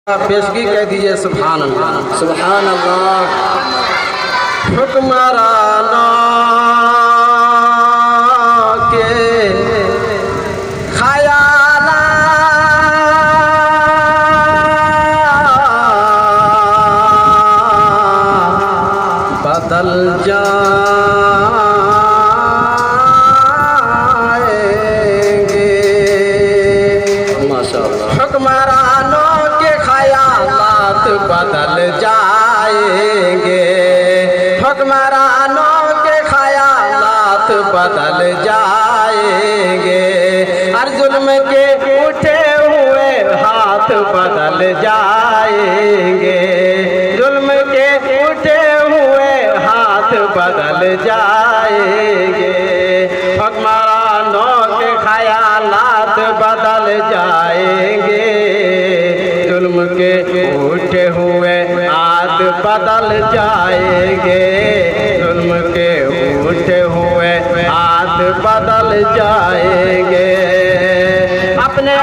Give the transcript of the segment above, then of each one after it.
पेशगी कह दीजिए सुभान अल्लाह। सुभान अल्लाह। हुक्मराना के ख्याला बदल जाएंगे। माशाअल्लाह। हुक्मरानों के ख्यालात बदल जाएंगे। हुक्मरानों के ख्यालात बदल जाएंगे। हर जुल्म के उठे हुए हाथ बदल जाएंगे। जुल्म के उठे हुए हाथ बदल जाएंगे। हुक्मरानों के ख्यालात बदल जाएंगे। जुल्म के उठे हुए हाथ बदल जाएंगे। जुल्म के उठे हुए हाथ बदल जाएंगे। अपने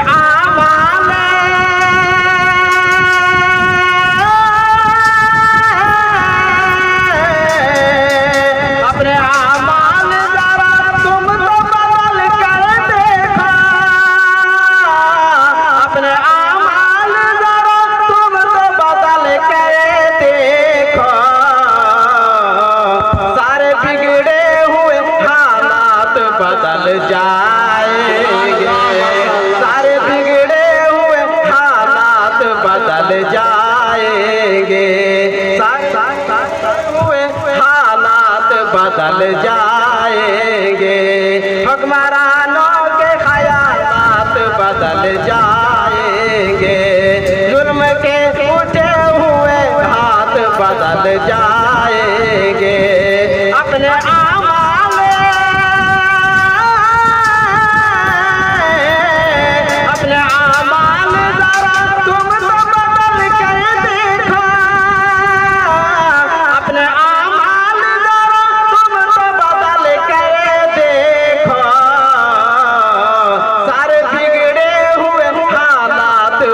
बदल जाएंगे। सारे बिगड़े हुए हालात बदल जाएंगे। सारे हुए हालात बदल जाएंगे। हुक्मरानों के ख्यालात बदल जाएंगे। जुल्म के उठे हुए हाथ बदल जाएंगे। अपने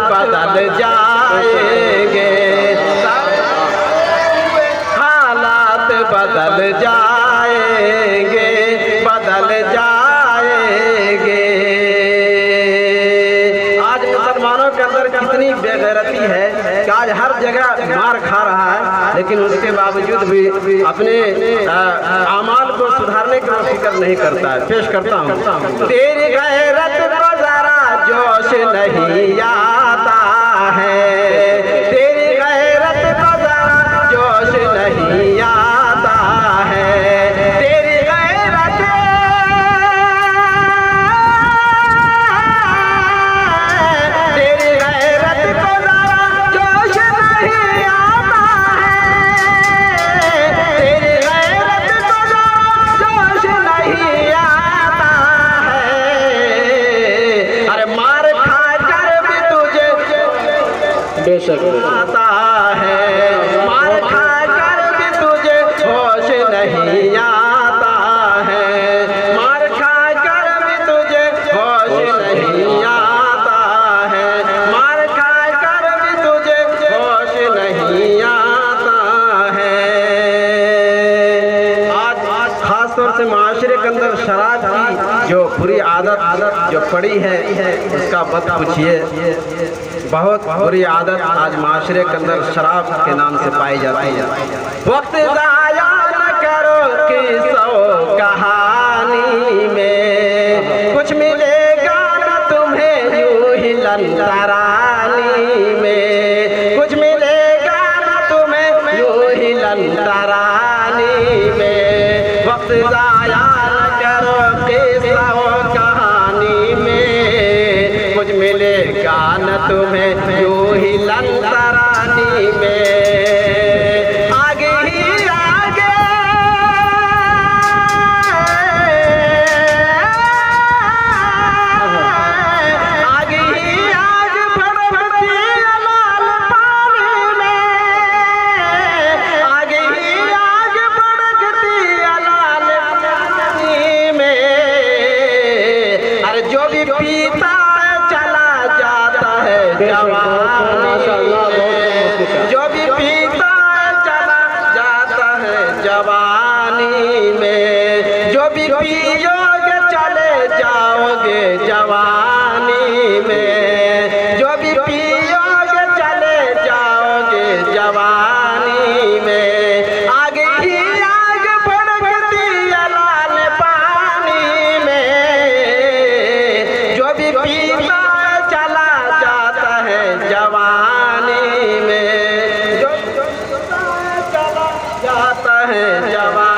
बदल जाएंगे। हालात बदल जाएंगे। बदल जाएंगे। आज मुसलमानों के अंदर कितनी बेगैरती है कि आज हर जगह मार खा रहा है, लेकिन उसके बावजूद भी अपने अमाल को सुधारने की फिक्र नहीं करता है। पेश करता हूँ। तेरी गैरत को जरा जोश नहीं आता है। तेरी गैरत को जरा जोश नहीं आता है। तेरी गैरत को जरा जोश नहीं आता है। तेरी गैरत को जरा जोश नहीं आता है। अरे मार खा कर भी तुझे बेशक आता है। मार खा कर भी तुझे होश नहीं आता है। मार खा कर भी तुझे होश नहीं आता है। मार खा कर भी तुझे होश नहीं आता है। आज खास तौर से माशरे के अंदर शराब की जो बुरी आदत जो पड़ी है उसका मत पूछिए। बहुत बुरी आदत आज माशरे के अंदर शराब के नाम से पाई जाती है। वक्त ज़ाया न करो किस्सों कहानी में, कुछ मिलेगा न तुम्हें यूं ही लंतरानी में। कुछ मिलेगा न तुम्हें यूं ही लंतरानी में। वक्त ज़ाया न करो किस्सों कहानी में, कुछ मिलेगा न तुम्हें यूं ही लंतरानी में। आगे ही आगे आगे ही आगे भड़कती लाल पानी में। आगे ही आगे भड़कती लाल पानी में। अरे जो भी पीता चला जाता है जवानी जाता है जवान